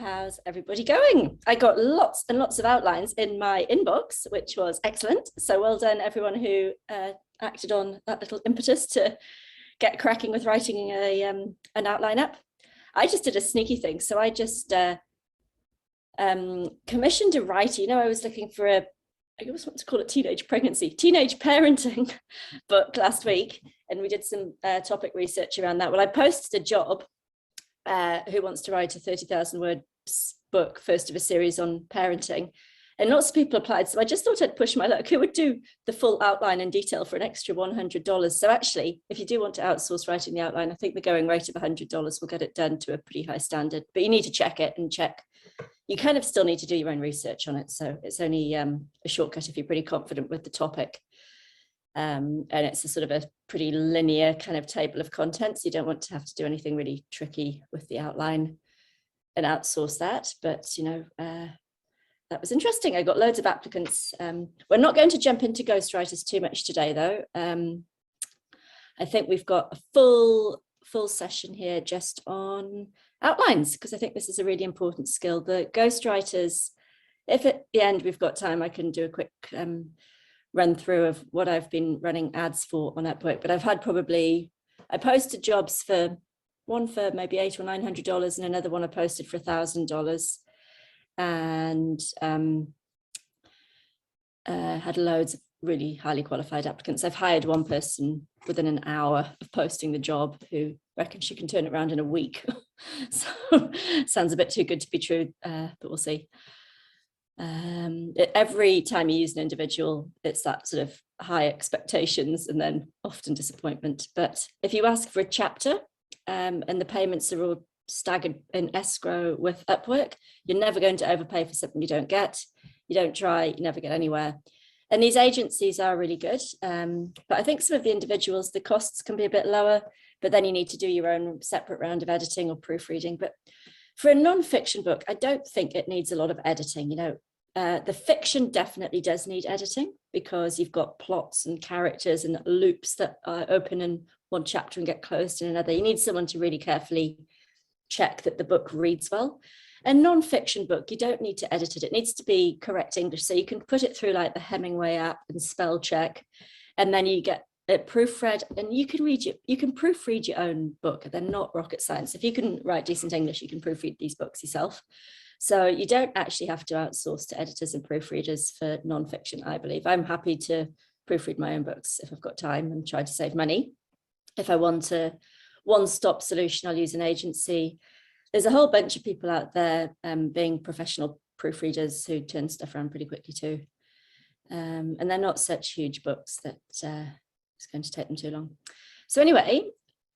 How's everybody going? I got lots and lots of outlines in my inbox, which was excellent. So well done, everyone who acted on that little impetus to get cracking with writing an outline up. I just did a sneaky thing. So I just commissioned a writer. I was looking for I always want to call it teenage parenting book last week. And we did some topic research around that. Well, I posted a job. Who wants to write a 30,000 words book, first of a series on parenting, and lots of people applied. So I just thought I'd push my luck. Who would do the full outline in detail for an extra $100? So actually, if you do want to outsource writing the outline, I think the going rate of $100 will get it done to a pretty high standard, but you need to check it and check. You kind of still need to do your own research on it. So it's only a shortcut if you're pretty confident with the topic. And it's a sort of a pretty linear kind of table of contents. You don't want to have to do anything really tricky with the outline and outsource that. But, that was interesting. I got loads of applicants. We're not going to jump into ghostwriters too much today, though. I think we've got a full session here just on outlines, because I think this is a really important skill. The ghostwriters, if at the end we've got time, I can do a quick run through of what I've been running ads for on Upwork, but I've had I posted jobs for one for maybe $800 or $900 and another one I posted for $1,000, and had loads of really highly qualified applicants. I've hired one person within an hour of posting the job who reckons she can turn it around in a week. So sounds a bit too good to be true, but we'll see. Every time you use an individual, it's that sort of high expectations and then often disappointment. But if you ask for a chapter and the payments are all staggered in escrow with Upwork, you're never going to overpay for something you don't get. You don't try, you never get anywhere. And these agencies are really good. But I think some of the individuals, the costs can be a bit lower, but then you need to do your own separate round of editing or proofreading. But for a non-fiction book, I don't think it needs a lot of editing. The fiction definitely does need editing because you've got plots and characters and loops that are open in one chapter and get closed in another. You need someone to really carefully check that the book reads well. A non-fiction book, you don't need to edit it. It needs to be correct English. So you can put it through like the Hemingway app and spell check, and then you get it proofread, and you can proofread your own book. They're not rocket science. If you can write decent English, you can proofread these books yourself. So you don't actually have to outsource to editors and proofreaders for non-fiction, I believe. I'm happy to proofread my own books if I've got time and try to save money. If I want a one-stop solution, I'll use an agency. There's a whole bunch of people out there being professional proofreaders who turn stuff around pretty quickly too. And they're not such huge books that it's going to take them too long. So anyway,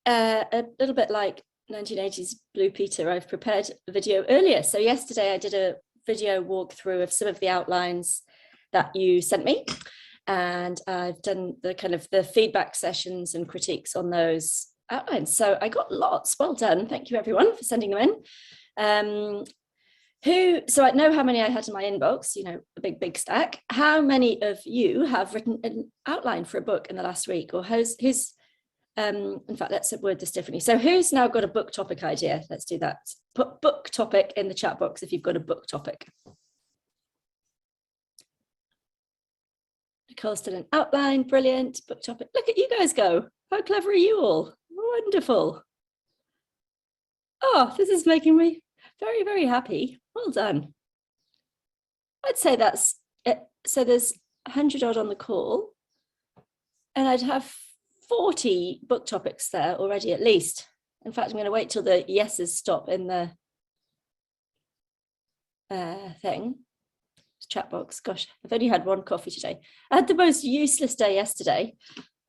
a little bit like 1980s Blue Peter, I've prepared a video earlier. So yesterday I did a video walkthrough of some of the outlines that you sent me, and I've done the kind of the feedback sessions and critiques on those outlines. So I got lots. Well done. Thank you everyone for sending them in. So I know how many I had in my inbox, a big stack. How many of you have written an outline for a book in the last week, or who's in fact, let's word this differently. So who's now got a book topic idea? Let's do that. Put book topic in the chat box if you've got a book topic. Nicole's done an outline, brilliant. Book topic. Look at you guys go. How clever are you all? Wonderful. Oh, this is making me very, very happy. Well done. I'd say that's it. So there's 100 odd on the call, and I'd have 40 book topics there already at least. In fact, I'm going to wait till the yeses stop in the chat box. Gosh, I've only had one coffee today. I had the most useless day yesterday.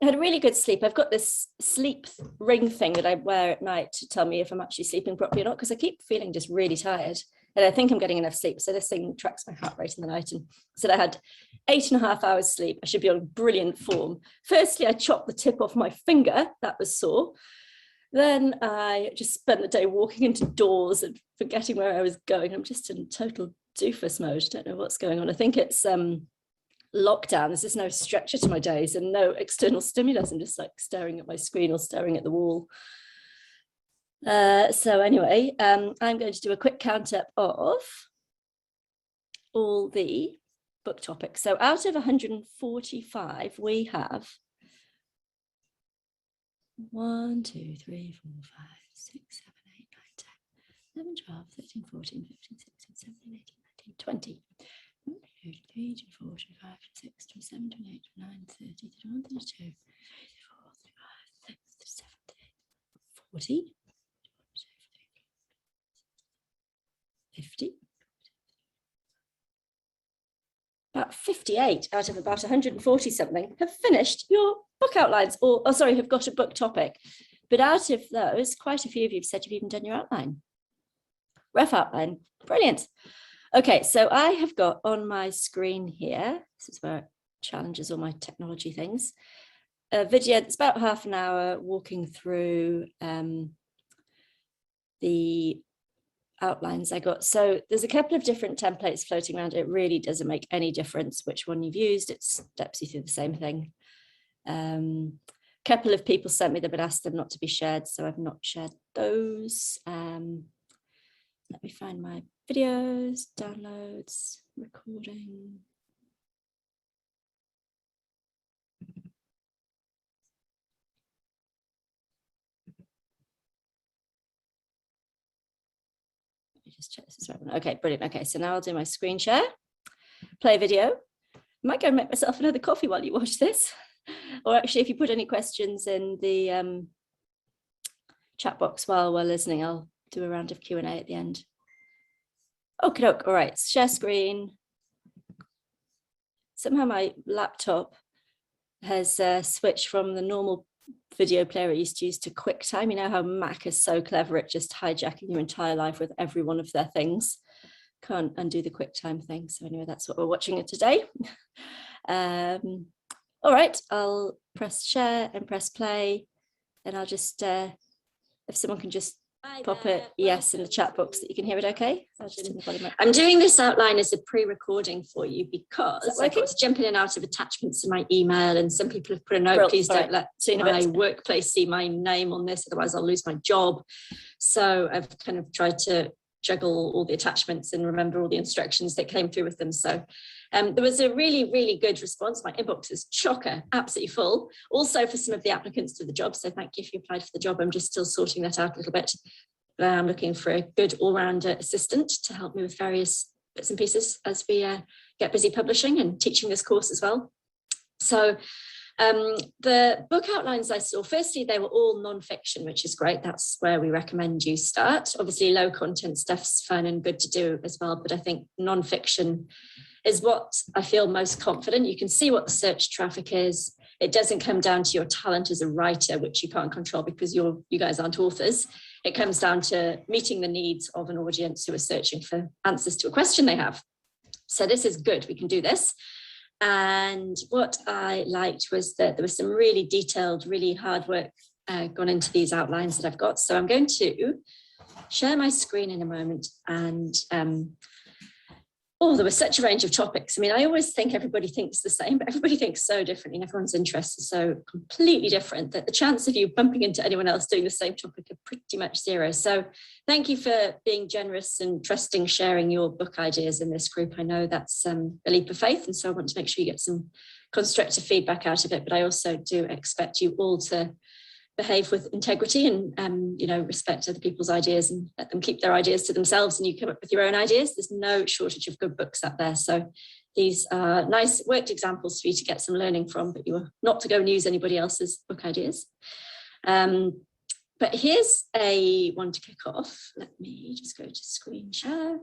I had a really good sleep. I've got this sleep ring thing that I wear at night to tell me if I'm actually sleeping properly or not, because I keep feeling just really tired and I think I'm getting enough sleep. So this thing tracks my heart rate in the night, and said I had 8.5 hours sleep. I should be on brilliant form. Firstly, I chopped the tip off my finger. That was sore. Then I just spent the day walking into doors and forgetting where I was going. I'm just in total doofus mode. I don't know what's going on. I think it's lockdown. There's just no structure to my days and no external stimulus. I'm just like staring at my screen or staring at the wall. So anyway, I'm going to do a quick count up of all the book topics. So out of 145, we have 1, 2, 3, 4, 5, 6, 7, 8, 9, 10, 11, 12, 13, 14, 15, 16, 17, 18, 19, 20. 23, 24, 25, 26, 27, 28, 29, 30, 31, 32, 34, 35, 36, 37, 40, 50. About 58 out of about 140 something have finished your book outlines or sorry, have got a book topic. But out of those, quite a few of you have said you've even done your outline. Rough outline, brilliant. Okay, so I have got on my screen here, this is where it challenges all my technology things, a video that's about half an hour walking through the outlines I got. So there's a couple of different templates floating around. It really doesn't make any difference which one you've used. It steps you through the same thing. A couple of people sent me that, but asked them not to be shared, so I've not shared those. Let me find my videos, downloads, recording. Just check this is right. Okay, brilliant. Okay, so now I'll do my screen share, play video. I might go and make myself another coffee while you watch this. Or actually, if you put any questions in the chat box while we're listening, I'll do a round of Q&A at the end. Okay, all right, share screen. Somehow my laptop has switched from the normal video player I used to use to QuickTime. You know how Mac is so clever at just hijacking your entire life with every one of their things. Can't undo the QuickTime thing. So anyway, that's what we're watching it today. All right, I'll press share and press play. And I'll just, if someone can just pop it yes in the chat box that you can hear it okay. I'm doing this outline as a pre-recording for you because I got to jump in and out of attachments in my email, and some people have put a note, please don't let my workplace see my name on this, otherwise I'll lose my job. So I've kind of tried to juggle all the attachments and remember all the instructions that came through with them. So there was a really, really good response. My inbox is chocker, absolutely full. Also for some of the applicants to the job. So thank you if you applied for the job. I'm just still sorting that out a little bit. I'm looking for a good all-round assistant to help me with various bits and pieces as we get busy publishing and teaching this course as well. So the book outlines I saw, firstly, they were all non-fiction, which is great. That's where we recommend you start. Obviously, low content stuff's fun and good to do as well, but I think non-fiction is what I feel most confident. You can see what the search traffic is. It doesn't come down to your talent as a writer, which you can't control because you guys aren't authors. It comes down to meeting the needs of an audience who are searching for answers to a question they have. So this is good, we can do this. And what I liked was that there was some really detailed, really hard work gone into these outlines that I've got. So I'm going to share my screen in a moment. And there was such a range of topics. I mean, I always think everybody thinks the same, but everybody thinks so differently, and everyone's interests are so completely different that the chance of you bumping into anyone else doing the same topic are pretty much zero. So thank you for being generous and trusting sharing your book ideas in this group. I know that's a leap of faith, and so I want to make sure you get some constructive feedback out of it, but I also do expect you all to behave with integrity and respect other people's ideas and let them keep their ideas to themselves, and you come up with your own ideas. There's no shortage of good books out there. So these are nice worked examples for you to get some learning from, but you are not to go and use anybody else's book ideas. But here's a one to kick off. Let me just go to screen share.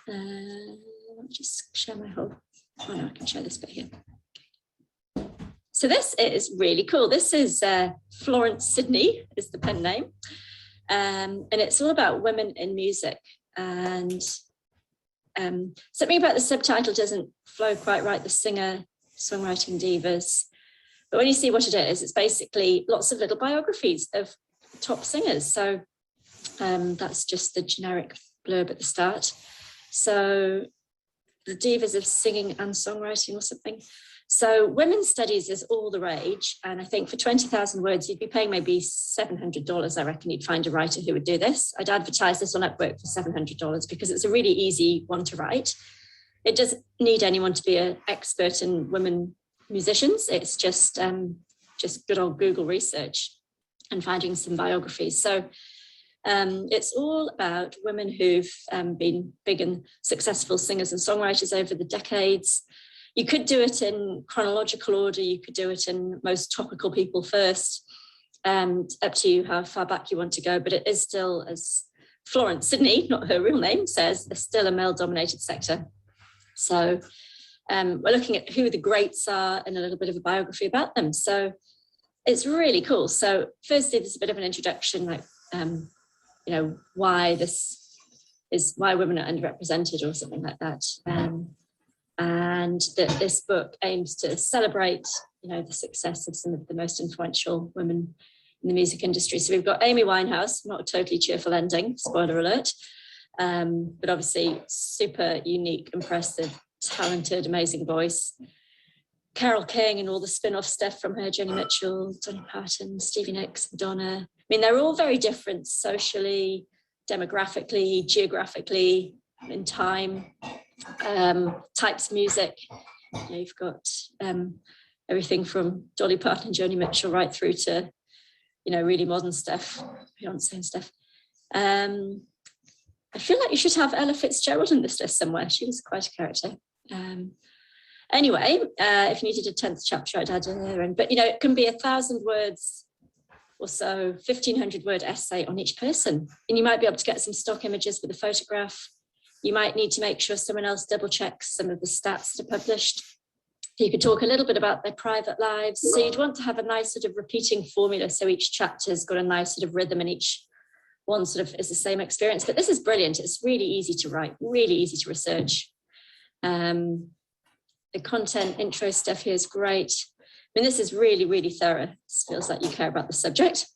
Let me just share my whole, oh no, I can share this bit here. So this is really cool. This is Florence Sidney is the pen name. And it's all about women in music. And something about the subtitle doesn't flow quite right, the singer, songwriting divas. But when you see what it is, it's basically lots of little biographies of top singers. So that's just the generic blurb at the start. So the divas of singing and songwriting or something. So women's studies is all the rage. And I think for 20,000 words, you'd be paying maybe $700. I reckon you'd find a writer who would do this. I'd advertise this on Upwork for $700 because it's a really easy one to write. It doesn't need anyone to be an expert in women musicians. It's just good old Google research and finding some biographies. So it's all about women who've been big and successful singers and songwriters over the decades. You could do it in chronological order. You could do it in most topical people first. Up to you how far back you want to go. But it is still, as Florence Sidney, not her real name, says, it's still a male-dominated sector. So we're looking at who the greats are and a little bit of a biography about them. So it's really cool. So firstly, there's a bit of an introduction, like, why women are underrepresented or something like that. And that this book aims to celebrate, the success of some of the most influential women in the music industry. So we've got Amy Winehouse, not a totally cheerful ending, spoiler alert, but obviously super unique, impressive, talented, amazing voice. Carole King and all the spin-off stuff from her, Joni Mitchell, Dolly Parton, Stevie Nicks, Madonna. I mean, they're all very different socially, demographically, geographically, in time, types of music. You've got everything from Dolly Parton and Joni Mitchell right through to, really modern stuff, Beyonce and stuff. I feel like you should have Ella Fitzgerald in this list somewhere. She was quite a character. Anyway, if you needed a 10th chapter, I'd add her in. But, it can be 1,000 words or so, 1,500 word essay on each person. And you might be able to get some stock images with a photograph. You might need to make sure someone else double checks some of the stats that are published. You could talk a little bit about their private lives. So you'd want to have a nice sort of repeating formula. So each chapter's got a nice sort of rhythm and each one sort of is the same experience. But this is brilliant. It's really easy to write, really easy to research. The content intro stuff here is great. I mean, this is really, really thorough. This feels like you care about the subject.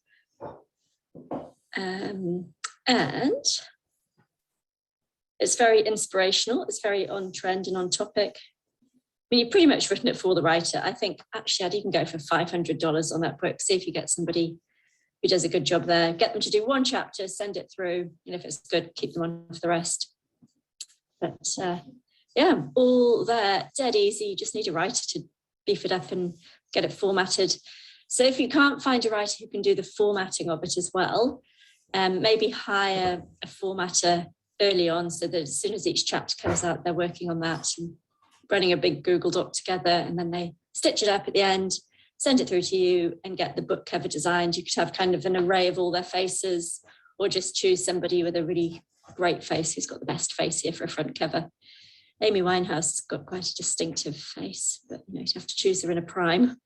And it's very inspirational. It's very on trend and on topic. I mean, you've pretty much written it for the writer. I think actually I'd even go for $500 on that book. See if you get somebody who does a good job there. Get them to do one chapter, send it through. And if it's good, keep them on for the rest. But yeah, all there, dead easy. You just need a writer to beef it up and get it formatted. So if you can't find a writer who can do the formatting of it as well, maybe hire a formatter early on so that as soon as each chapter comes out, they're working on that and running a big Google Doc together, and then they stitch it up at the end, send it through to you and get the book cover designed. You could have kind of an array of all their faces, or just choose somebody with a really great face who's got the best face here for a front cover. Amy Winehouse has got quite a distinctive face, but you'd have to choose her in a prime.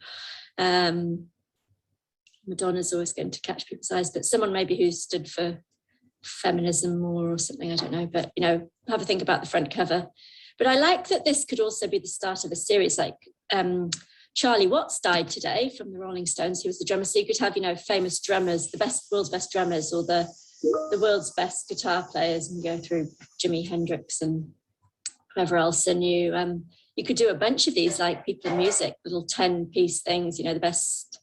Madonna's always going to catch people's eyes, but someone maybe who stood for feminism more or something, I don't know, but have a think about the front cover. But I like that this could also be the start of a series, like Charlie Watts died today from the Rolling Stones. He was the drummer, so you could have famous drummers, the world's best drummers, or the world's best guitar players, and go through Jimi Hendrix and whoever else. And you could do a bunch of these, like people in music, little 10-piece things, the best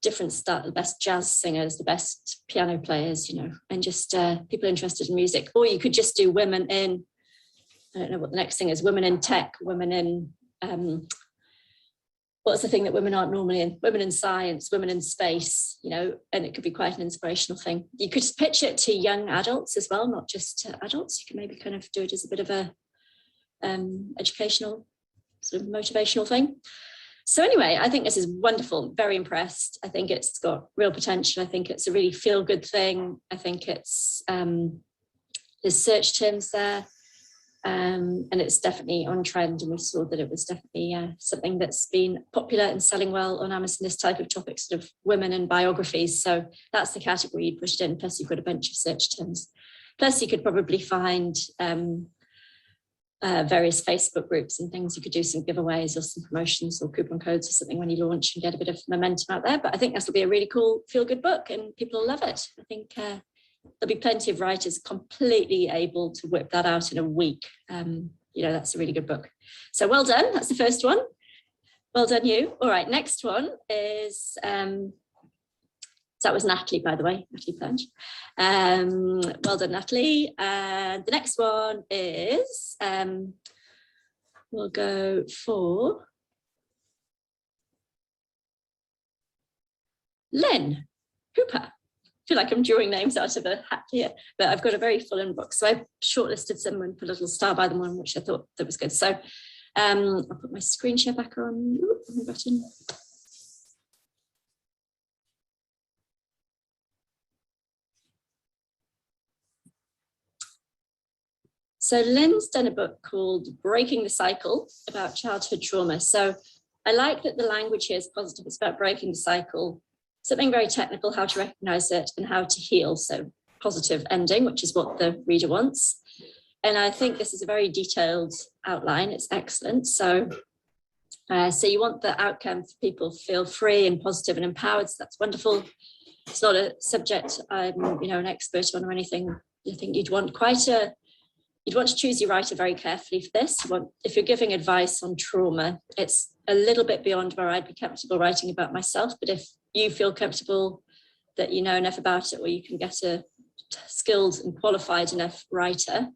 different stuff, the best jazz singers, the best piano players, and just people interested in music. Or you could just do women in, I don't know what the next thing is, women in tech, women in, what's the thing that women aren't normally in? Women in science, women in space, and it could be quite an inspirational thing. You could pitch it to young adults as well, not just to adults. You can maybe kind of do it as a bit of a educational, sort of motivational thing. So anyway, I think this is wonderful, very impressed. I think it's got real potential. I think it's a really feel-good thing. I think it's, there's search terms there. And it's definitely on trend, and we saw that it was definitely something that's been popular and selling well on Amazon, this type of topic, sort of women and biographies. So that's the category you'd push it in, plus you've got a bunch of search terms. Plus you could probably find various Facebook groups and things. You could do some giveaways or some promotions or coupon codes or something when you launch and get a bit of momentum out there. But I think this will be a really cool feel-good book and people will love it. I think there'll be plenty of writers completely able to whip that out in a week. That's a really good book. So well done. That's the first one. Well done, you. All right, next one is, that was Natalie, by the way, Natalie Plunge. Well done, Natalie. And the next one is, we'll go for Lynn Hooper. I feel like I'm drawing names out of a hat here, but I've got a very full inbox. So I've shortlisted some and put a little star by them on, which I thought that was good. So I'll put my screen share back on. Ooh, button. So Lynn's done a book called Breaking the Cycle about childhood trauma. So I like that the language here is positive. It's about breaking the cycle, something very technical, how to recognize it and how to heal. So positive ending, which is what the reader wants. And I think this is a very detailed outline. It's excellent. So you want the outcome for people to feel free and positive and empowered. So that's wonderful. It's not a subject I'm, an expert on or anything. I think you'd want to choose your writer very carefully for this. If you're giving advice on trauma, it's a little bit beyond where I'd be comfortable writing about myself. But if you feel comfortable that you know enough about it, or you can get a skilled and qualified enough writer,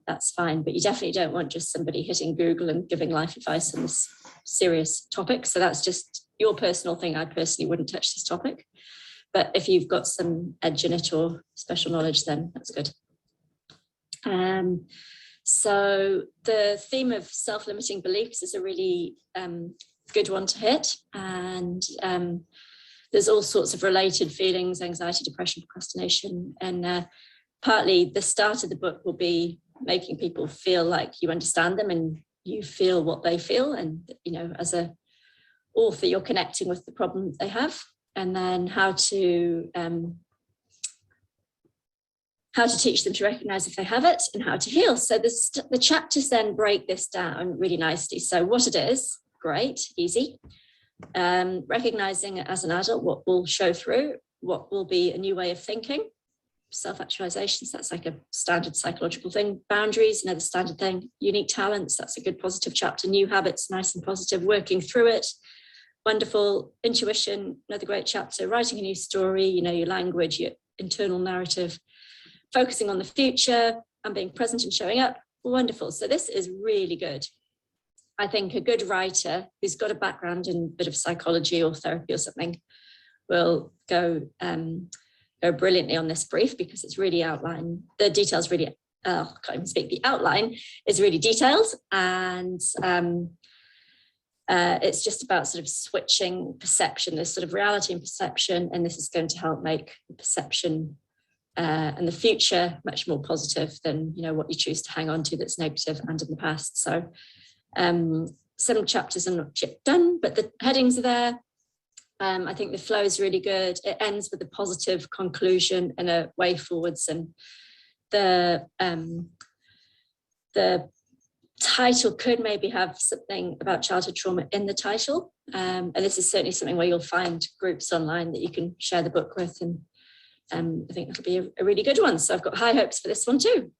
that's fine. But you definitely don't want just somebody hitting Google and giving life advice on this serious topic. So that's just your personal thing. I personally wouldn't touch this topic. But if you've got some edge in it or special knowledge, then that's good. So the theme of self-limiting beliefs is a really good one to hit. And there's all sorts of related feelings, anxiety, depression, procrastination. And partly the start of the book will be making people feel like you understand them and you feel what they feel. And, as an author, you're connecting with the problem they have. And then how to teach them to recognize if they have it and how to heal. So the chapters then break this down really nicely. So what it is, great, easy. Recognizing it as an adult, what will show through, what will be a new way of thinking, self-actualizations, that's like a standard psychological thing. Boundaries, another standard thing. Unique talents, that's a good positive chapter. New habits, nice and positive, working through it. Wonderful. Intuition, another great chapter. Writing a new story, your language, your internal narrative. Focusing on the future and being present and showing up. Wonderful. So this is really good. I think a good writer who's got a background in a bit of psychology or therapy or something will go brilliantly on this brief, because it's really outlined. The details really, I can't even speak. The outline is really detailed, and it's just about sort of switching perception. There's sort of reality and perception, and this is going to help make the perception and the future much more positive than what you choose to hang on to that's negative and in the past. So some chapters are not yet done, but the headings are there. I think the flow is really good. It ends with a positive conclusion and a way forwards, and the title could maybe have something about childhood trauma in the title, and this is certainly something where you'll find groups online that you can share the book with, and I think it'll be a really good one. So I've got high hopes for this one too.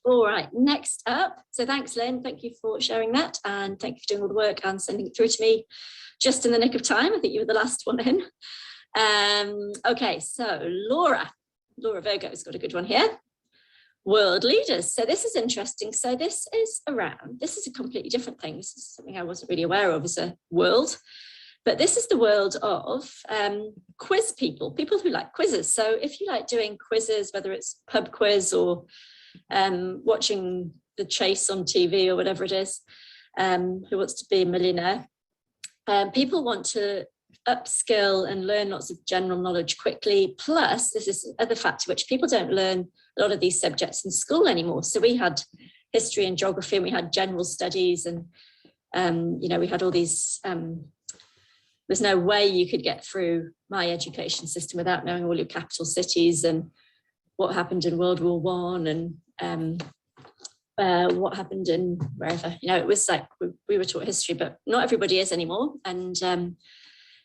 All right, next up. So thanks, Lynn. Thank you for sharing that. And thank you for doing all the work and sending it through to me just in the nick of time. I think you were the last one in. Okay, so Laura Virgo's got a good one here. World leaders. So this is interesting. So this is a completely different thing. This is something I wasn't really aware of as a world. But this is the world of quiz people who like quizzes. So if you like doing quizzes, whether it's pub quiz or watching The Chase on TV or whatever it is, Who Wants to Be a Millionaire, people want to upskill and learn lots of general knowledge quickly. Plus, this is another factor which people don't learn a lot of these subjects in school anymore. So we had history and geography, and we had general studies, and we had all these. There's no way you could get through my education system without knowing all your capital cities and what happened in World War I and what happened in wherever. It was like we were taught history, but not everybody is anymore. And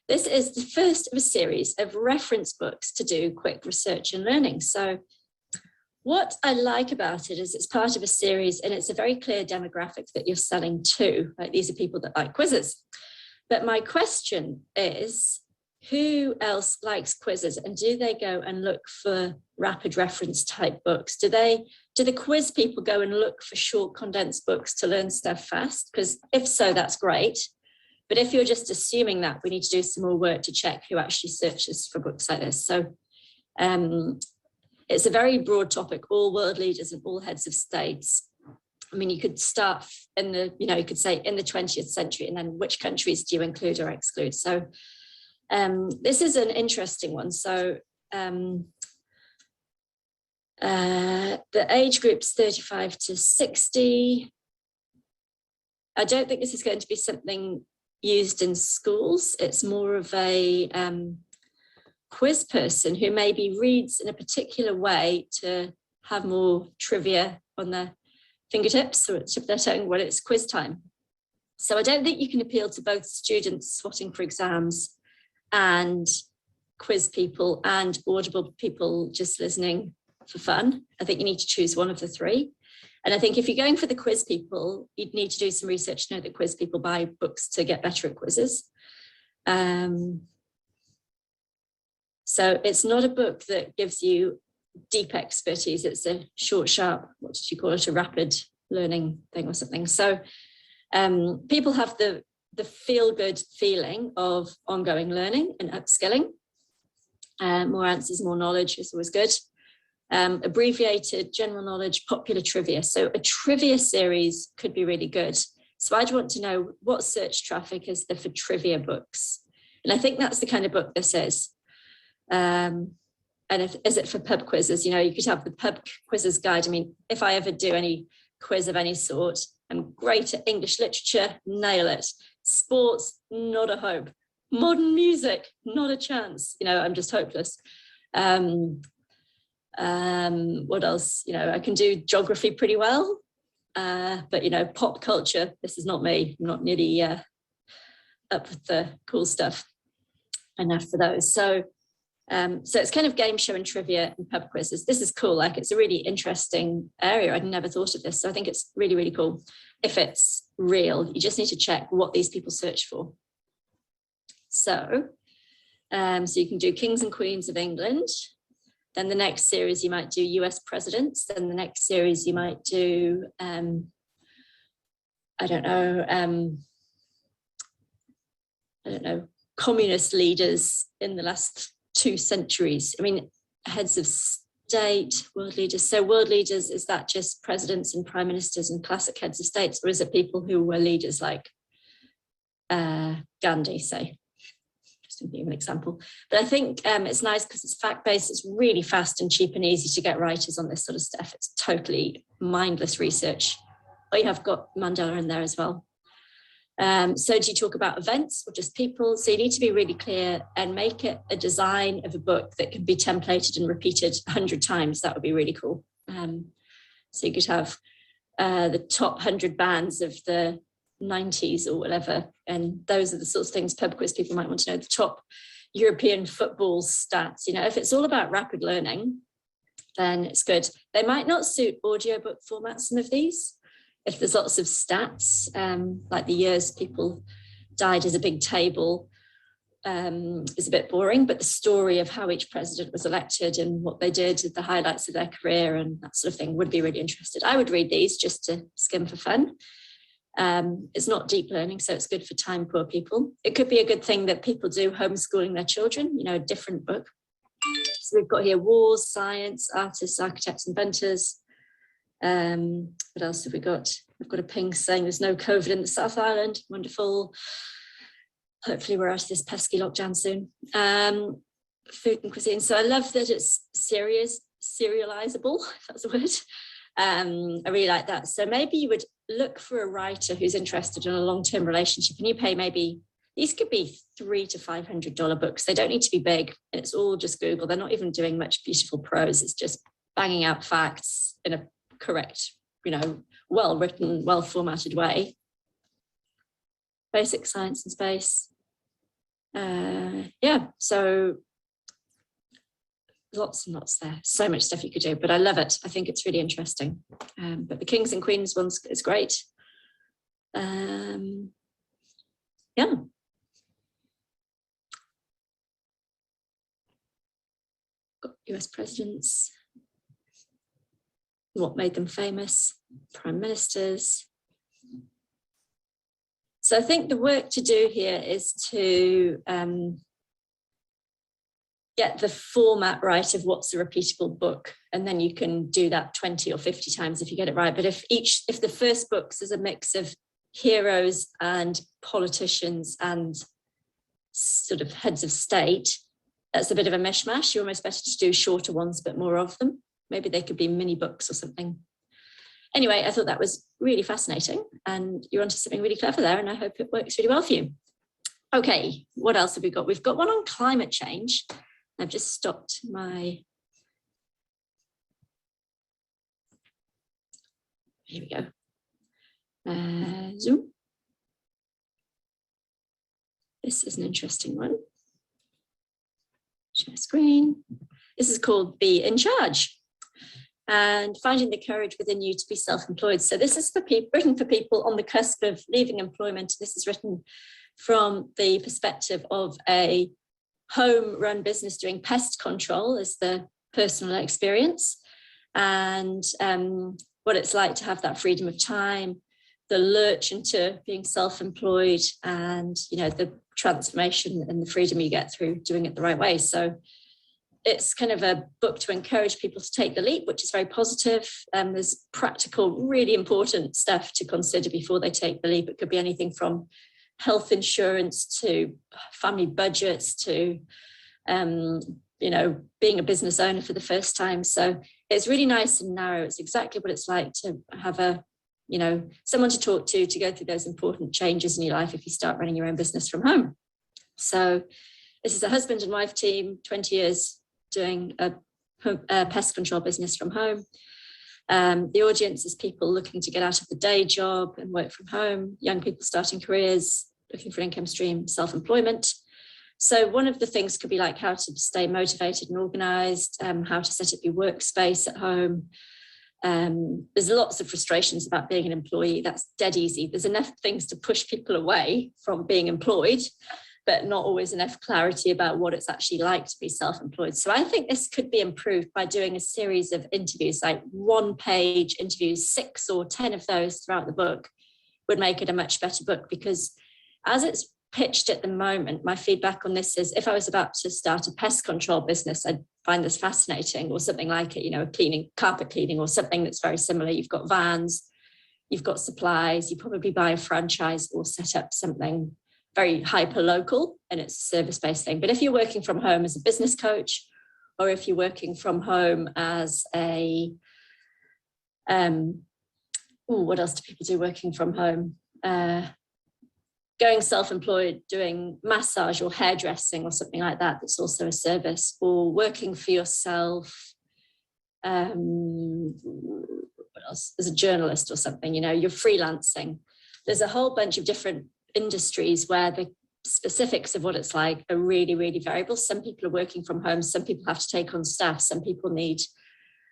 this is the first of a series of reference books to do quick research and learning. So What I like about it is it's part of a series and it's a very clear demographic that you're selling to. Like, these are people that like quizzes. But my question is, who else likes quizzes, and do they go and look for rapid reference type books? Do the quiz people go and look for short condensed books to learn stuff fast? Because if so, that's great. But if you're just assuming that, we need to do some more work to check who actually searches for books like this. So it's a very broad topic, all world leaders and all heads of states. I mean, you could start in the, you could say in the 20th century, and then which countries do you include or exclude? So this is an interesting one. So the age group's 35 to 60. I don't think this is going to be something used in schools. It's more of a quiz person who maybe reads in a particular way to have more trivia on their fingertips or tip of their tongue when it's quiz time. So I don't think you can appeal to both students swatting for exams and quiz people and audible people just listening for fun. I think you need to choose one of the three. And I think if you're going for the quiz people, you'd need to do some research to know that quiz people buy books to get better at quizzes. So it's not a book that gives you deep expertise. It's a short, sharp, what did you call it, a rapid learning thing or something. So people have the feel-good feeling of ongoing learning and upskilling. More answers, more knowledge is always good. Abbreviated general knowledge, popular trivia. So a trivia series could be really good. So I'd want to know what search traffic is there for trivia books. And I think that's the kind of book this is. And is it for pub quizzes? You could have the pub quizzes guide. I mean, if I ever do any quiz of any sort, I'm great at English literature, nail it. Sports, not a hope. Modern music, not a chance. I'm just hopeless. What else? I can do geography pretty well, but pop culture, this is not me. I'm not nearly up with the cool stuff enough for those. So it's kind of game show and trivia and pub quizzes. This is cool. Like, it's a really interesting area. I'd never thought of this. So I think it's really, really cool. If it's real, you just need to check what these people search for. So you can do kings and queens of England. Then the next series you might do US presidents. Then the next series you might do, communist leaders in the last 2 centuries. I mean, heads of state, world leaders. So world leaders, is that just presidents and prime ministers and classic heads of states? Or is it people who were leaders like Gandhi, say? Just to give an example. But I think it's nice because it's fact-based. It's really fast and cheap and easy to get writers on this sort of stuff. It's totally mindless research. Oh, you have got Mandela in there as well. So do you talk about events or just people? So you need to be really clear and make it a design of a book that can be templated and repeated 100 times. That would be really cool. So you could have the top 100 bands of the 90s or whatever. And those are the sorts of things pub quiz people might want to know. The top European football stats. If it's all about rapid learning, then it's good. They might not suit audiobook formats, some of these. If there's lots of stats, like the years people died as a big table, is a bit boring, but the story of how each president was elected and what they did, the highlights of their career and that sort of thing would be really interested. I would read these just to skim for fun. It's not deep learning, so it's good for time poor people. It could be a good thing that people do homeschooling their children, a different book. So we've got here wars, science, artists, architects, inventors. What else have we got? We've got a ping saying there's no COVID in the South Island. Wonderful. Hopefully we're out of this pesky lockdown soon. Food and cuisine. So I love that it's serializable, if that's a word. I really like that. So maybe you would look for a writer who's interested in a long-term relationship, and you pay maybe, these could be $300 to $500 books. They don't need to be big. And it's all just Google. They're not even doing much beautiful prose. It's just banging out facts in a correct, well-written, well-formatted way. Basic science and space. So lots and lots there. So much stuff you could do, but I love it. I think it's really interesting. But the Kings and Queens ones is great. Yeah. Got US presidents. What made them famous? Prime ministers. So I think the work to do here is to get the format right of what's a repeatable book, and then you can do that 20 or 50 times if you get it right. But if the first books is a mix of heroes and politicians and sort of heads of state, that's a bit of a mishmash. You're almost better to do shorter ones, but more of them. Maybe they could be mini books or something. Anyway, I thought that was really fascinating, and you're onto something really clever there, and I hope it works really well for you. Okay, what else have we got? We've got one on climate change. I've just stopped my, here we go. Zoom. This is an interesting one. Share screen. This is called Be in Charge and finding the courage within you to be self-employed. So this is for people, written for people on the cusp of leaving employment. This is written from the perspective of a home-run business doing pest control as the personal experience, and what it's like to have that freedom of time, the lurch into being self-employed, and the transformation and the freedom you get through doing it the right way. So it's kind of a book to encourage people to take the leap, which is very positive. There's practical, really important stuff to consider before they take the leap. It could be anything from health insurance to family budgets to, being a business owner for the first time. So it's really nice and narrow. It's exactly what it's like to have someone to talk to go through those important changes in your life if you start running your own business from home. So this is a husband and wife team, 20 years doing a pest control business from home. The audience is people looking to get out of the day job and work from home, young people starting careers, looking for an income stream, self-employment. So one of the things could be like how to stay motivated and organized, how to set up your workspace at home. There's lots of frustrations about being an employee. That's dead easy. There's enough things to push people away from being employed, but not always enough clarity about what it's actually like to be self-employed. So I think this could be improved by doing a series of interviews, like 1-page interviews, 6 or 10 of those throughout the book would make it a much better book, because as it's pitched at the moment, my feedback on this is if I was about to start a pest control business, I'd find this fascinating, or something like it, carpet cleaning or something that's very similar. You've got vans, you've got supplies, you probably buy a franchise or set up something very hyper local, and it's a service-based thing. But if you're working from home as a business coach, or if you're working from home as a, what else do people do working from home? Going self-employed, doing massage or hairdressing or something like that, that's also a service, or working for yourself. What else? As a journalist or something, you're freelancing. There's a whole bunch of different industries where the specifics of what it's like are really, really variable. Some people are working from home, some people have to take on staff, some people need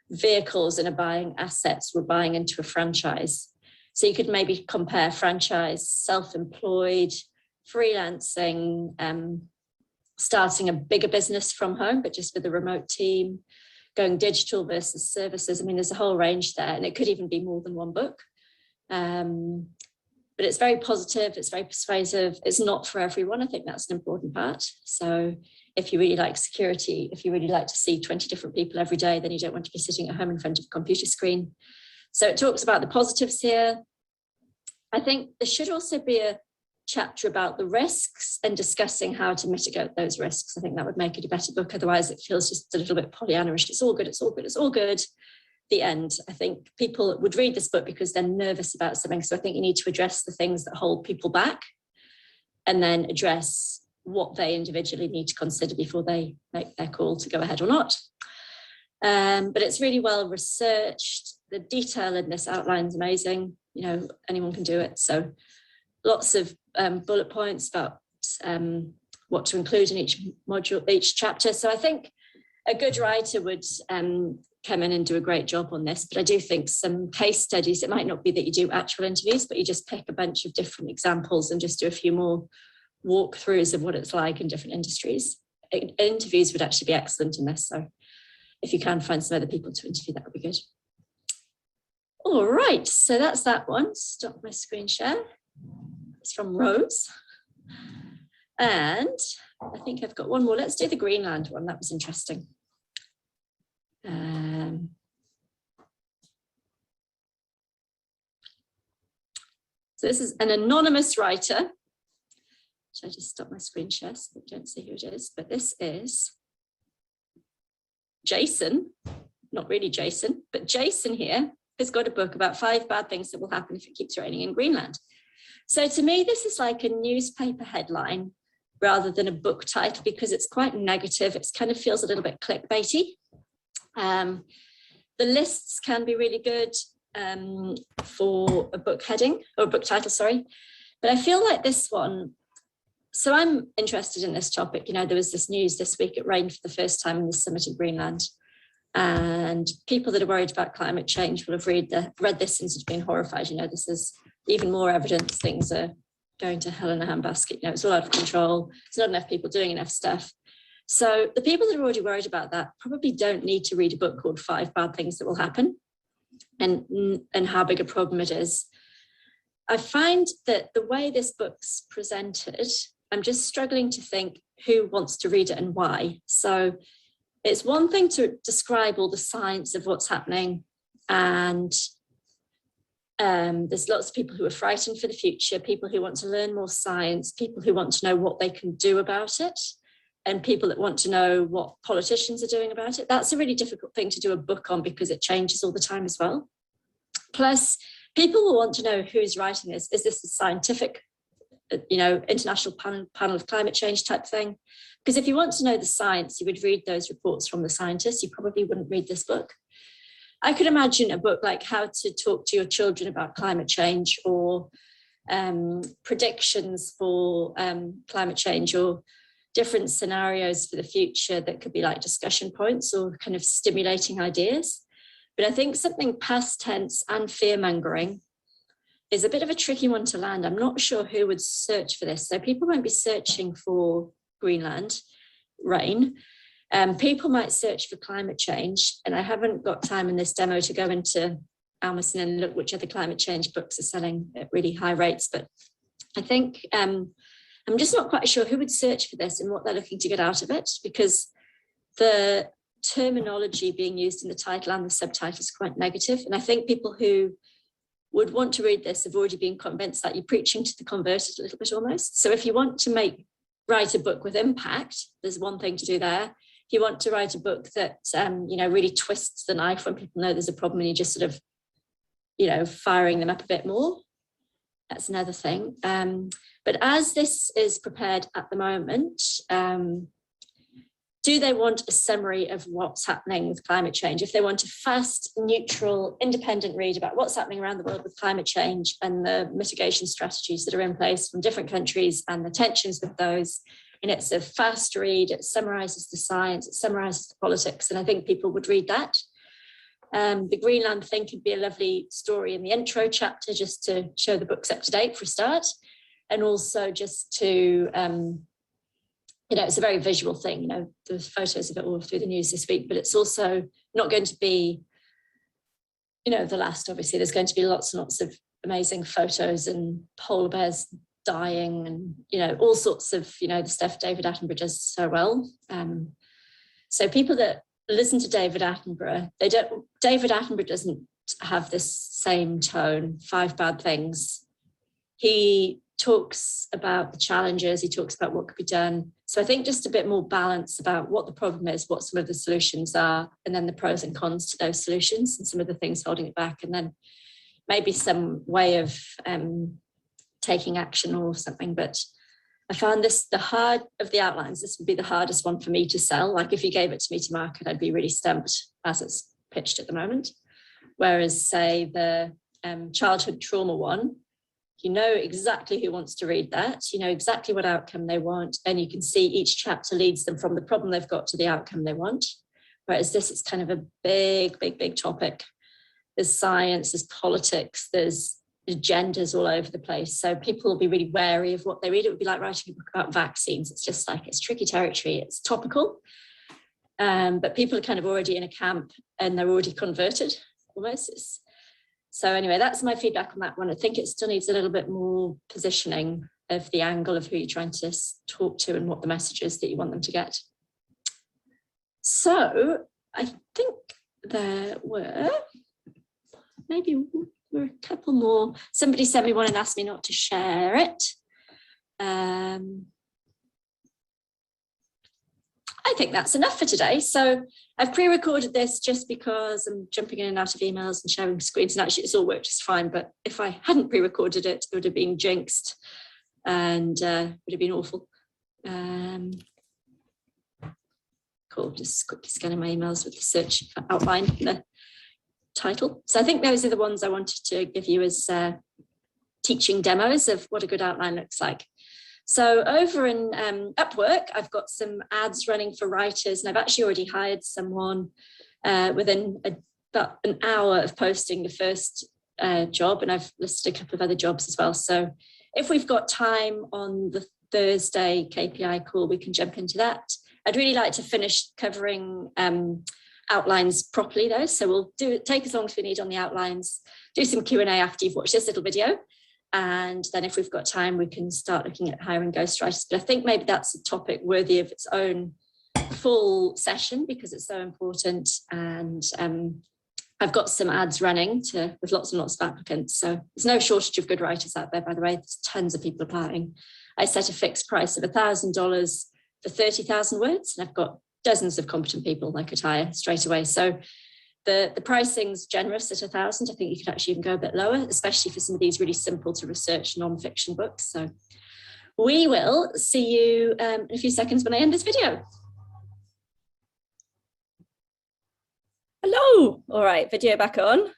vehicles and are buying assets or buying into a franchise. So you could maybe compare franchise, self-employed, freelancing, starting a bigger business from home, but just with a remote team, going digital versus services. I mean, there's a whole range there, and it could even be more than one book. But it's very positive, it's very persuasive. It's not for everyone. I think that's an important part. So if you really like security, if you really like to see 20 different people every day, then you don't want to be sitting at home in front of a computer screen. So it talks about the positives here. I think there should also be a chapter about the risks and discussing how to mitigate those risks. I think that would make it a better book. Otherwise, it feels just a little bit Pollyanna-ish. It's all good, it's all good, it's all good. The end. I think people would read this book because they're nervous about something. So I think you need to address the things that hold people back, and then address what they individually need to consider before they make their call to go ahead or not. But it's really well researched. The detail in this outline is amazing. Anyone can do it. So lots of bullet points about what to include in each module, each chapter. So I think a good writer would come in and do a great job on this, but I do think some case studies, it might not be that you do actual interviews, but you just pick a bunch of different examples and just do a few more walkthroughs of what it's like in different industries. Interviews would actually be excellent in this, so if you can find some other people to interview, that would be good. All right, so that's that one. Stop my screen share. It's from Rose. And I think I've got one more. Let's do the Greenland one. That was interesting. So this is an anonymous writer. Should I just stop my screen share so that you don't see who it is? But this is Jason, not really Jason, but Jason here has got a book about 5 bad things that will happen if it keeps raining in Greenland. So to me, this is like a newspaper headline rather than a book title, because it's quite negative. It kind of feels a little bit clickbaity. The lists can be really good for a book heading or a book title, sorry. But I feel like this one, so I'm interested in this topic. You know, there was this news this week, it rained for the first time in the summit of Greenland. And people that are worried about climate change will have read this and sort of been horrified. You know, this is even more evidence things are going to hell in a handbasket. You know, it's all out of control. There's not enough people doing enough stuff. So the people that are already worried about that probably don't need to read a book called 5 Bad Things That Will Happen and how big a problem it is. I find that the way this book's presented, I'm just struggling to think who wants to read it and why. So it's one thing to describe all the science of what's happening, and there's lots of people who are frightened for the future, people who want to learn more science, people who want to know what they can do about it, and people that want to know what politicians are doing about it. That's a really difficult thing to do a book on because it changes all the time as well. Plus, people will want to know who's writing this. Is this a scientific, you know, international panel of climate change type thing? Because if you want to know the science, you would read those reports from the scientists. You probably wouldn't read this book. I could imagine a book like How to Talk to Your Children About Climate Change, or predictions for climate change, or different scenarios for the future that could be like discussion points or kind of stimulating ideas. But I think something past tense and fear-mongering is a bit of a tricky one to land. I'm not sure who would search for this. So people won't be searching for Greenland rain. People might search for climate change, and I haven't got time in this demo to go into Amazon and look which other climate change books are selling at really high rates. But I think I'm just not quite sure who would search for this and what they're looking to get out of it, because the terminology being used in the title and the subtitle is quite negative. And I think people who would want to read this have already been convinced that you're preaching to the converted a little bit almost. So if you want to write a book with impact, there's one thing to do there. If you want to write a book that, you know, really twists the knife when people know there's a problem and you're just sort of, you know, firing them up a bit more, that's another thing. But as this is prepared at the moment, do they want a summary of what's happening with climate change? If they want a fast, neutral, independent read about what's happening around the world with climate change and the mitigation strategies that are in place from different countries and the tensions with those, and it's a fast read, it summarizes the science, it summarizes the politics, and I think people would read that. The Greenland thing could be a lovely story in the intro chapter, just to show the book's up to date for a start. And also just to, you know, it's a very visual thing, you know, there's photos of it all through the news this week, but it's also not going to be, you know, the last, obviously. There's going to be lots and lots of amazing photos and polar bears dying and, you know, all sorts of, you know, the stuff David Attenborough does so well. So people that listen to David Attenborough, David Attenborough doesn't have this same tone, 5 Bad Things. He talks about the challenges, he talks about what could be done. So I think just a bit more balance about what the problem is, what some of the solutions are, and then the pros and cons to those solutions and some of the things holding it back, and then maybe some way of taking action or something. But I found this, the hard of the outlines, this would be the hardest one for me to sell. Like if you gave it to me to market, I'd be really stumped as it's pitched at the moment. Whereas say the childhood trauma one, you know exactly who wants to read that, you know exactly what outcome they want, and you can see each chapter leads them from the problem they've got to the outcome they want. Whereas this is kind of a big topic. There's science, there's politics, there's agendas all over the place. So people will be really wary of what they read. It would be like writing a book about vaccines. It's just like, it's tricky territory. It's topical, but people are kind of already in a camp and they're already converted almost. So anyway, that's my feedback on that one. I think it still needs a little bit more positioning of the angle of who you're trying to talk to and what the message is that you want them to get. So I think there were maybe a couple more. Somebody sent me one and asked me not to share it. I think that's enough for today. So I've pre-recorded this just because I'm jumping in and out of emails and sharing screens, and actually it's all worked just fine. But if I hadn't pre-recorded it, it would have been jinxed and would have been awful. Cool, just quickly scanning my emails with the search outline and the title. So I think those are the ones I wanted to give you as teaching demos of what a good outline looks like. So over in Upwork, I've got some ads running for writers, and I've actually already hired someone within about an hour of posting the first job, and I've listed a couple of other jobs as well. So if we've got time on the Thursday KPI call, we can jump into that. I'd really like to finish covering outlines properly though. So we'll take as long as we need on the outlines, do some Q&A after you've watched this little video. And then if we've got time, we can start looking at hiring ghostwriters. But I think maybe that's a topic worthy of its own full session because it's so important. And I've got some ads running with lots and lots of applicants. So there's no shortage of good writers out there, by the way. There's tons of people applying. I set a fixed price of $1,000 for 30,000 words, and I've got dozens of competent people I could hire straight away. So the pricing's generous at 1,000. I think you could actually even go a bit lower, especially for some of these really simple to research non-fiction books. So we will see you in a few seconds when I end this video. Hello. All right, video back on.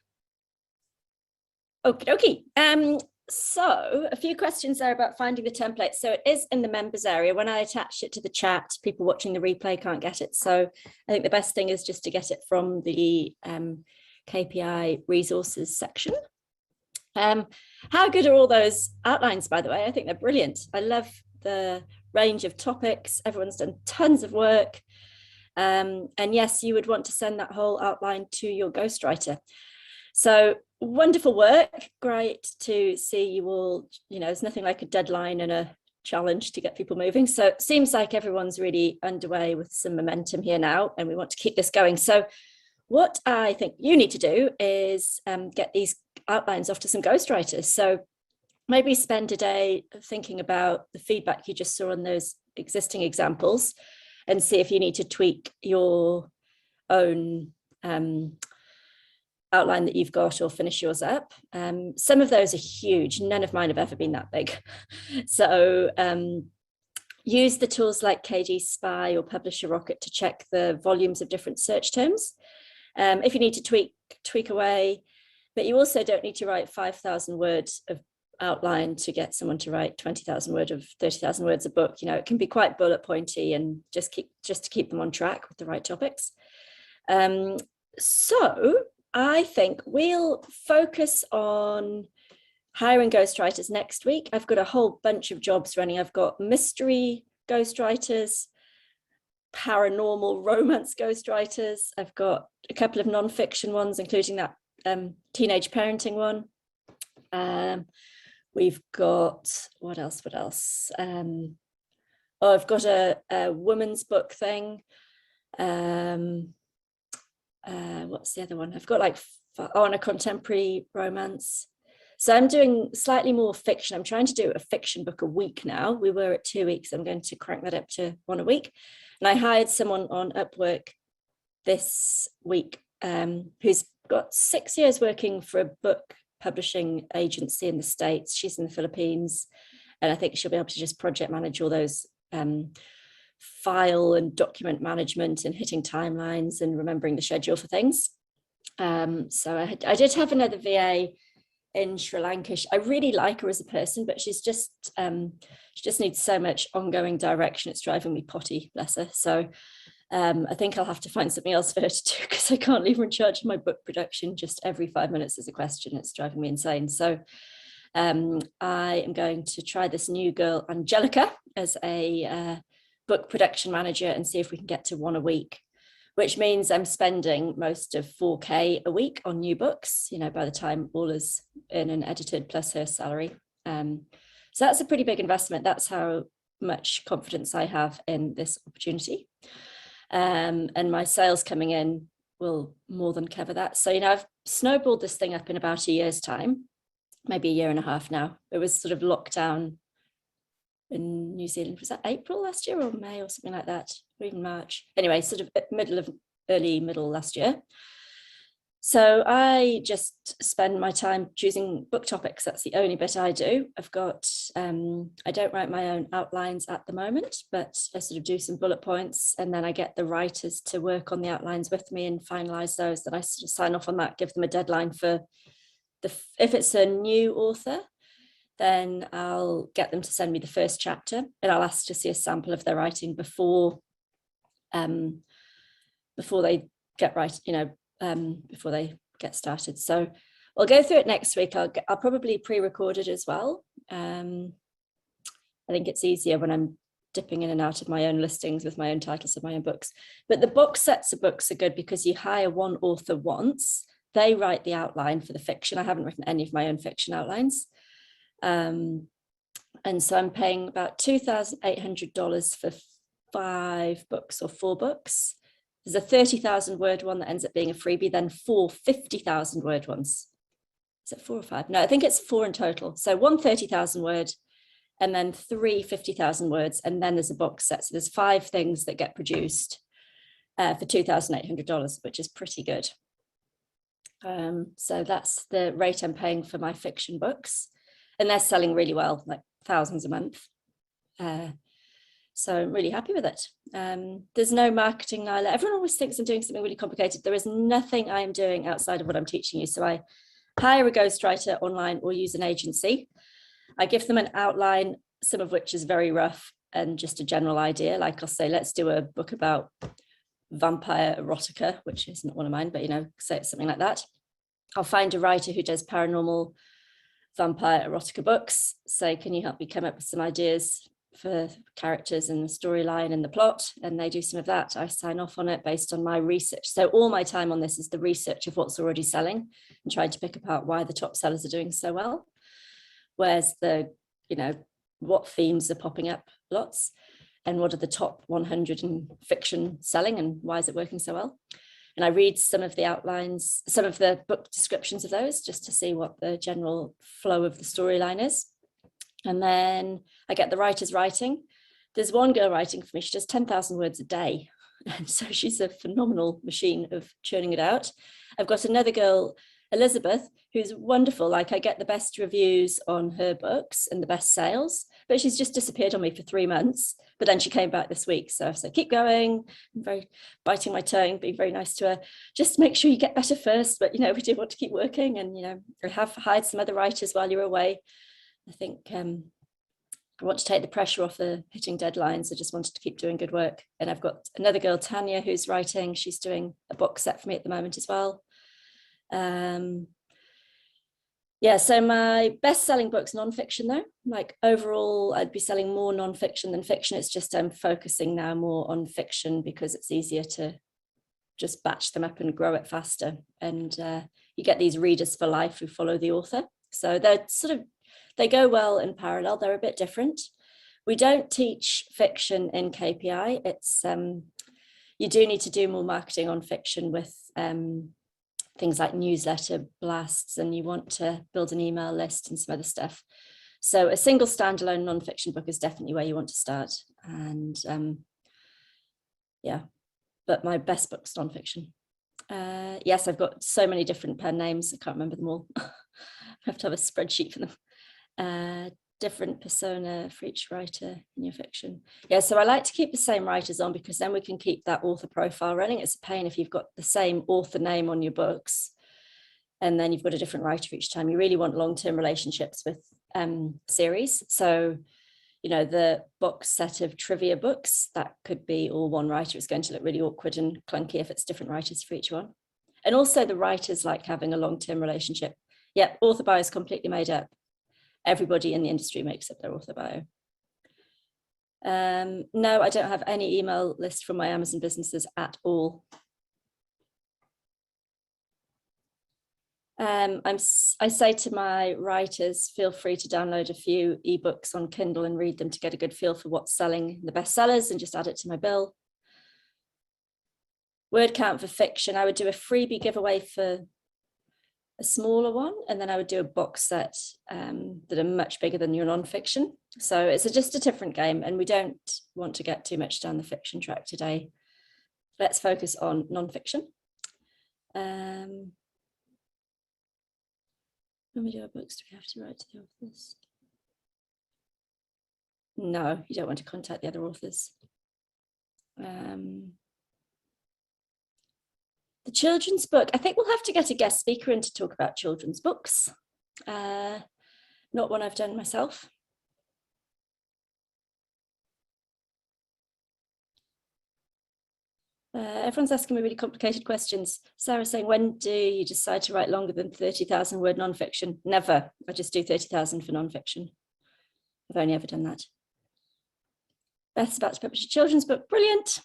Okie dokie. So a few questions there about finding the template. So it is in the members area. When I attach it to the chat, people watching the replay can't get it. So I think the best thing is just to get it from the KPI resources section. How good are all those outlines, by the way? I think they're brilliant. I love the range of topics. Everyone's done tons of work. And yes, you would want to send that whole outline to your ghostwriter. So wonderful work. Great to see you all. You know, there's nothing like a deadline and a challenge to get people moving. So it seems like everyone's really underway with some momentum here now, and we want to keep this going. So what I think you need to do is get these outlines off to some ghostwriters. So maybe spend a day thinking about the feedback you just saw on those existing examples and see if you need to tweak your own outline that you've got or finish yours up. Some of those are huge. None of mine have ever been that big. So use the tools like KD Spy or Publisher Rocket to check the volumes of different search terms. If you need to tweak away, but you also don't need to write 5,000 words of outline to get someone to write 20,000 words of 30,000 words a book. You know, it can be quite bullet pointy and just to keep them on track with the right topics. So I think we'll focus on hiring ghostwriters next week. I've got a whole bunch of jobs running. I've got mystery ghostwriters, paranormal romance ghostwriters. I've got a couple of non-fiction ones, including that teenage parenting one. We've got, what else? Oh, I've got a woman's book thing. What's the other one? I've got like, on a contemporary romance. So I'm doing slightly more fiction. I'm trying to do a fiction book a week now. We were at 2 weeks. I'm going to crank that up to one a week. And I hired someone on Upwork this week who's got 6 years working for a book publishing agency in the States. She's in the Philippines. And I think she'll be able to just project manage all those file and document management and hitting timelines and remembering the schedule for things. So I did have another VA in Sri Lanka. I really like her as a person, but she just needs so much ongoing direction. It's driving me potty, bless her. So I think I'll have to find something else for her to do, because I can't leave her in charge of my book production. Just every 5 minutes there's a question. It's driving me insane. So I am going to try this new girl, Angelica, as a book production manager, and see if we can get to 1 a week, which means I'm spending most of 4K a week on new books, you know, by the time all is in and edited, plus her salary. So that's a pretty big investment. That's how much confidence I have in this opportunity. And my sales coming in will more than cover that. So, you know, I've snowballed this thing up in about a year's time, maybe a year and a half now. It was sort of lockdown in New Zealand. Was that April last year or May or something like that, or even March? Anyway, sort of early middle last year. So I just spend my time choosing book topics. That's the only bit I do. I've got, I don't write my own outlines at the moment, but I sort of do some bullet points, and then I get the writers to work on the outlines with me and finalize those. Then I sort of sign off on that, give them a deadline for if it's a new author, then I'll get them to send me the first chapter, and I'll ask to see a sample of their writing before they get right, you know, before they get started. So I'll go through it next week. I'll probably pre-record it as well. I think it's easier when I'm dipping in and out of my own listings with my own titles of my own books. But the box sets of books are good because you hire one author once, they write the outline for the fiction. I haven't written any of my own fiction outlines. And so I'm paying about $2,800 for 5 books or 4 books. There's a 30,000 word one that ends up being a freebie, then 4 50,000 word ones. Is it 4 or 5? No, I think it's 4 in total. So 1 30,000 word, and then 3 50,000 words, and then there's a box set. So there's 5 things that get produced for $2,800, which is pretty good. So that's the rate I'm paying for my fiction books, and they're selling really well, like thousands a month. So I'm really happy with it. There's no marketing, Nyla. Everyone always thinks I'm doing something really complicated. There is nothing I am doing outside of what I'm teaching you. So I hire a ghostwriter online or use an agency. I give them an outline, some of which is very rough and just a general idea. Like I'll say, let's do a book about vampire erotica, which isn't one of mine, but, you know, say it's something like that. I'll find a writer who does paranormal vampire erotica books. Say, can you help me come up with some ideas for characters and the storyline and the plot? And they do some of that. I sign off on it based on my research. So all my time on this is the research of what's already selling and trying to pick apart why the top sellers are doing so well. Where's the, you know, what themes are popping up lots, and what are the top 100 in fiction selling, and why is it working so well? And I read some of the outlines, some of the book descriptions of those, just to see what the general flow of the storyline is. And then I get the writers writing. There's one girl writing for me. She does 10,000 words a day. And so she's a phenomenal machine of churning it out. I've got another girl, Elizabeth, who's wonderful. Like, I get the best reviews on her books and the best sales, but she's just disappeared on me for 3 months. But then she came back this week. So I said, keep going. I'm very biting my tongue, being very nice to her. Just make sure you get better first. But, you know, we do want to keep working. And, you know, I have hired some other writers while you're away. I think I want to take the pressure off the hitting deadlines. I just wanted to keep doing good work. And I've got another girl, Tanya, who's writing. She's doing a box set for me at the moment as well. Yeah, so my best-selling book's nonfiction though. Like, overall, I'd be selling more nonfiction than fiction. It's just I'm focusing now more on fiction because it's easier to just batch them up and grow it faster. And you get these readers for life who follow the author. So they're sort of, they go well in parallel. They're a bit different. We don't teach fiction in KPI. It's you do need to do more marketing on fiction with things like newsletter blasts, and you want to build an email list and some other stuff. So a single standalone nonfiction book is definitely where you want to start. And yeah, but my best book's nonfiction. Yes, I've got so many different pen names. I can't remember them all. I have to have a spreadsheet for them. Different persona for each writer in your fiction. Yeah, so I like to keep the same writers on because then we can keep that author profile running. It's a pain if you've got the same author name on your books and then you've got a different writer each time. You really want long-term relationships with series. So, you know, the box set of trivia books, that could be all one writer. It's going to look really awkward and clunky if it's different writers for each one. And also the writers like having a long-term relationship. Yeah, author bio is completely made up. Everybody in the industry makes up their author bio. No, I don't have any email list from my Amazon businesses at all. I say to my writers, feel free to download a few ebooks on Kindle and read them to get a good feel for what's selling the bestsellers and just add it to my bill. Word count for fiction, I would do a freebie giveaway for a smaller one, and then I would do a box set that are much bigger than your non-fiction. So it's just a different game, and we don't want to get too much down the fiction track today. Let's focus on non-fiction. When we do our books, do we have to write to the authors? No, you don't want to contact the other authors. The children's book, I think we'll have to get a guest speaker in to talk about children's books. Not one I've done myself. Everyone's asking me really complicated questions. Sarah's saying, when do you decide to write longer than 30,000 word nonfiction? Never. I just do 30,000 for nonfiction. I've only ever done that. Beth's about to publish a children's book. Brilliant.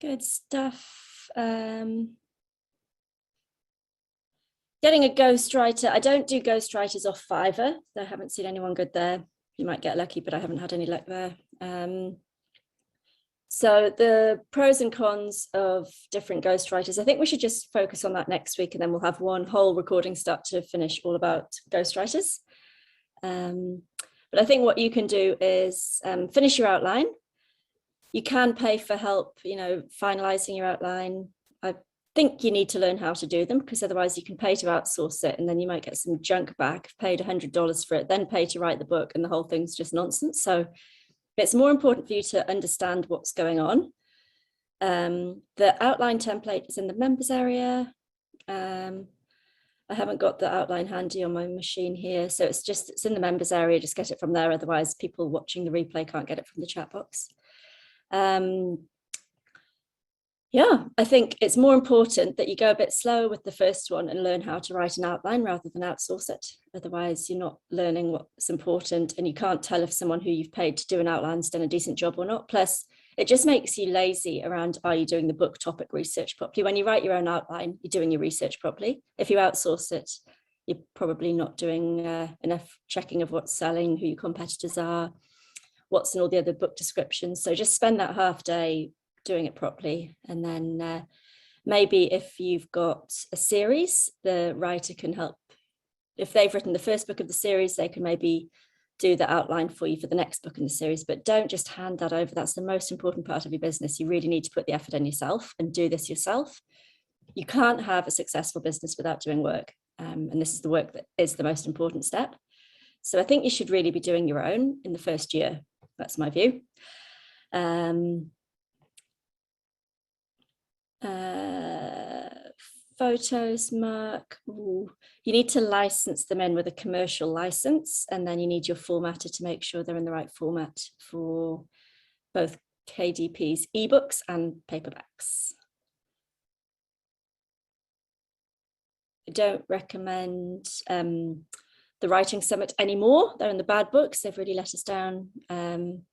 Good stuff. Getting a ghostwriter. I don't do ghostwriters off Fiverr. I haven't seen anyone good there. You might get lucky, but I haven't had any luck there. So the pros and cons of different ghostwriters, I think we should just focus on that next week, and then we'll have one whole recording start to finish all about ghostwriters. But I think what you can do is finish your outline. You can pay for help, you know, finalizing your outline. I think you need to learn how to do them, because otherwise you can pay to outsource it and then you might get some junk back. Paid $100 for it, then pay to write the book, and the whole thing's just nonsense. So it's more important for you to understand what's going on. The outline template is in the members area. I haven't got the outline handy on my machine here, so it's in the members area. Just get it from there, otherwise people watching the replay can't get it from the chat box. Yeah, I think it's more important that you go a bit slower with the first one and learn how to write an outline rather than outsource it. Otherwise you're not learning what's important, and you can't tell if someone who you've paid to do an outline has done a decent job or not. Plus it just makes you lazy around, are you doing the book topic research properly? When you write your own outline, you're doing your research properly. If you outsource it, you're probably not doing enough checking of what's selling, who your competitors are, what's in all the other book descriptions. So just spend that half day doing it properly. And then maybe if you've got a series, the writer can help. If they've written the first book of the series, they can maybe do the outline for you for the next book in the series, but don't just hand that over. That's the most important part of your business. You really need to put the effort in yourself and do this yourself. You can't have a successful business without doing work. And this is the work that is the most important step. So I think you should really be doing your own in the first year. That's my view. Photos, Mark. Ooh. You need to license them in with a commercial license, and then you need your formatter to make sure they're in the right format for both KDP's ebooks and paperbacks. I don't recommend the Writing Summit anymore. They're in the bad books. They've really let us down. Urban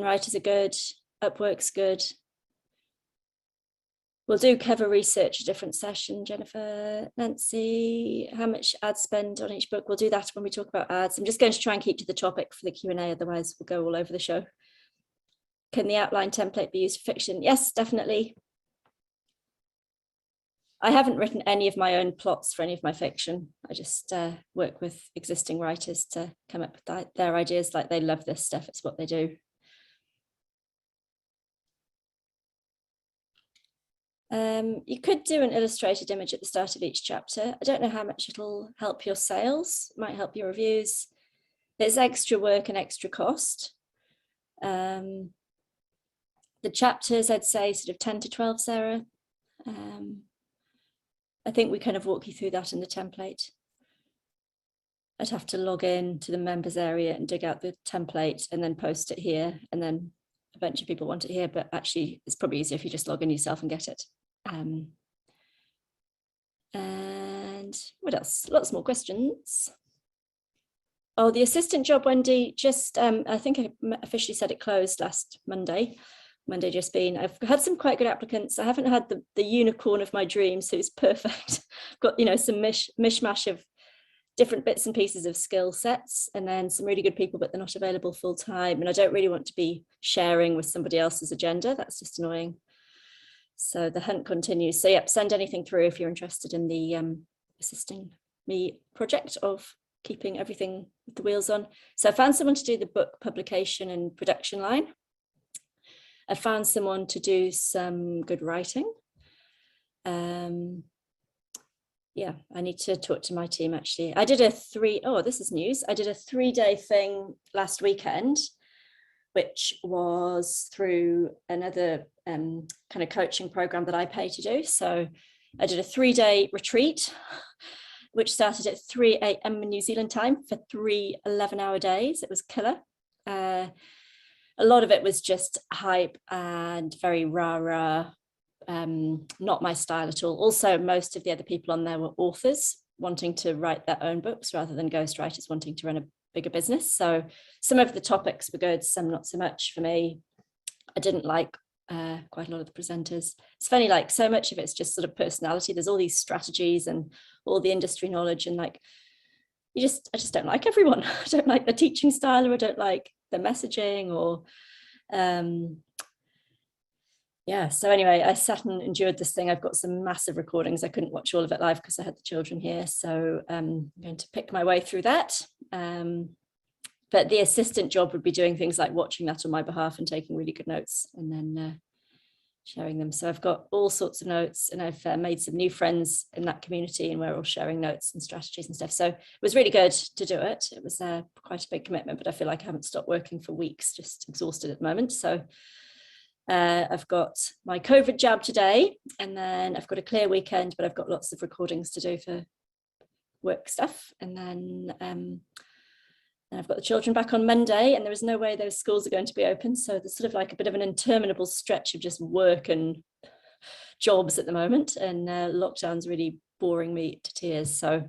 Writers are good. Upwork's good. We'll do cover research, a different session, Jennifer, Nancy, how much ad spend on each book. We'll do that when we talk about ads. I'm just going to try and keep to the topic for the Q&A, otherwise we'll go all over the show. Can the outline template be used for fiction? Yes, definitely. I haven't written any of my own plots for any of my fiction. I just work with existing writers to come up with their ideas. Like, they love this stuff, it's what they do. You could do an illustrated image at the start of each chapter. I don't know how much it'll help your sales, might help your reviews. There's extra work and extra cost. The chapters, I'd say sort of 10 to 12, Sarah. I think we kind of walk you through that in the template. I'd have to log in to the members area and dig out the template and then post it here. And then a bunch of people want it here, but actually it's probably easier if you just log in yourself and get it. And what else? Lots more questions. Oh, the assistant job, Wendy, just, I think I officially said it closed last Monday just been. I've had some quite good applicants. I haven't had the unicorn of my dreams who's perfect. I've got, you know, some mishmash of different bits and pieces of skill sets, and then some really good people, but they're not available full time. And I don't really want to be sharing with somebody else's agenda. That's just annoying. So the hunt continues. So yep, send anything through if you're interested in the assisting me project of keeping everything with the wheels on. So I found someone to do the book publication and production line. I found someone to do some good writing. Yeah, I need to talk to my team actually. I did this is news. I did a 3-day thing last weekend, which was through another kind of coaching program that I pay to do. So I did a 3-day retreat, which started at 3 a.m. New Zealand time for 3 11-hour days. It was killer. A lot of it was just hype and very rah-rah, not my style at all. Also, most of the other people on there were authors wanting to write their own books rather than ghostwriters wanting to run a bigger business. So some of the topics were good, some not so much for me. I didn't like quite a lot of the presenters. It's funny, like so much of it's just sort of personality. There's all these strategies and all the industry knowledge, and like I just don't like everyone. I don't like the teaching style, or I don't like the messaging, or yeah. So anyway, I sat and endured this thing. I've got some massive recordings. I couldn't watch all of it live because I had the children here. So I'm going to pick my way through that. But the assistant job would be doing things like watching that on my behalf and taking really good notes and then sharing them. So I've got all sorts of notes, and I've made some new friends in that community, and we're all sharing notes and strategies and stuff. So it was really good to do it. It was quite a big commitment, but I feel like I haven't stopped working for weeks, just exhausted at the moment. So I've got my COVID jab today, and then I've got a clear weekend, but I've got lots of recordings to do for work stuff. And then I've got the children back on Monday, and there is no way those schools are going to be open. So there's sort of like a bit of an interminable stretch of just work and jobs at the moment. And lockdown's really boring me to tears. So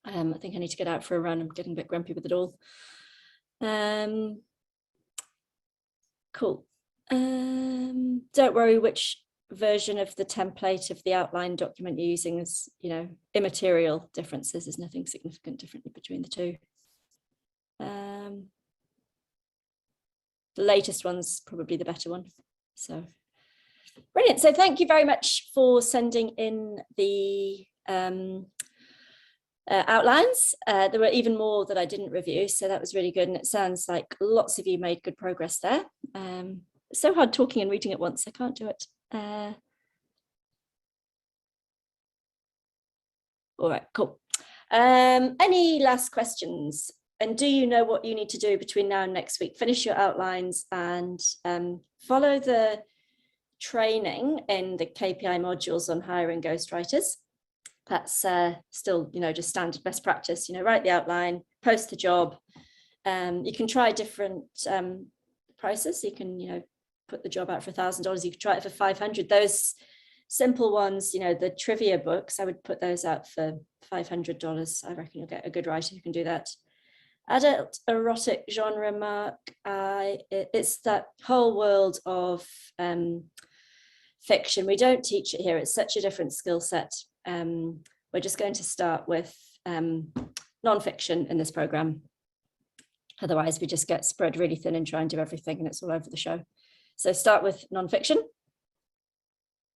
I think I need to get out for a run. I'm getting a bit grumpy with it all. Cool. Don't worry which version of the template of the outline document you're using is, you know, immaterial differences. There's nothing significant differently between the two. The latest one's probably the better one. So brilliant. So thank you very much for sending in the outlines. There were even more that I didn't review, so that was really good. And it sounds like lots of you made good progress there. It's so hard talking and reading at once. I can't do it. All right, cool. Any last questions? And do you know what you need to do between now and next week? Finish your outlines and follow the training in the KPI modules on hiring ghostwriters. That's still, you know, just standard best practice. You know, write the outline, post the job. You can try different prices. You can, you know, put the job out for $1,000. You can try it for 500. Those simple ones, you know, the trivia books, I would put those out for $500. I reckon you'll get a good writer who can do that. Adult erotic genre, Mark, it's that whole world of fiction. We don't teach it here. It's such a different skill set. We're just going to start with non-fiction in this program. Otherwise, we just get spread really thin and try and do everything, and it's all over the show. So start with non-fiction.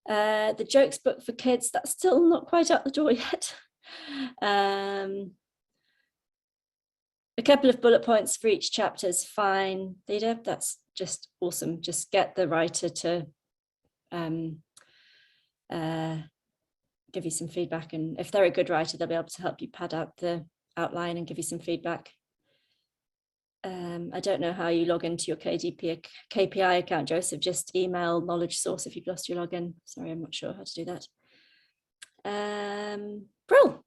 The jokes book for kids, that's still not quite out the door yet. A couple of bullet points for each chapter is fine, Theda. That's just awesome. Just get the writer to give you some feedback. And if they're a good writer, they'll be able to help you pad out the outline and give you some feedback. I don't know how you log into your KDP KPI account, Joseph. Just email knowledge source if you've lost your login. Sorry, I'm not sure how to do that. Brill.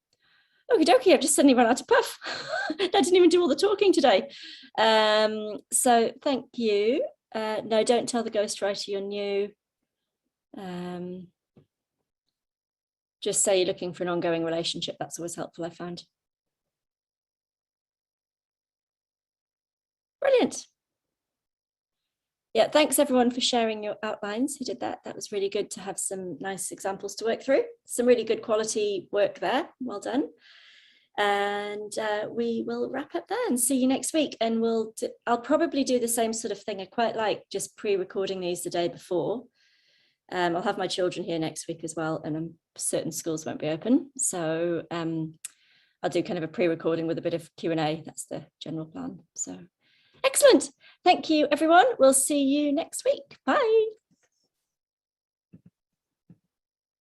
Okie dokie, I've just suddenly run out of puff. I didn't even do all the talking today. So thank you. No, don't tell the ghostwriter you're new. Just say you're looking for an ongoing relationship. That's always helpful, I found. Brilliant. Yeah, thanks everyone for sharing your outlines who did that. That was really good to have some nice examples to work through. Some really good quality work there. Well done. And we will wrap up there and see you next week. And I'll probably do the same sort of thing. I quite like just pre-recording these the day before. I'll have my children here next week as well, and certain schools won't be open. So I'll do kind of a pre-recording with a bit of Q&A. That's the general plan. So excellent. Thank you, everyone. We'll see you next week. Bye.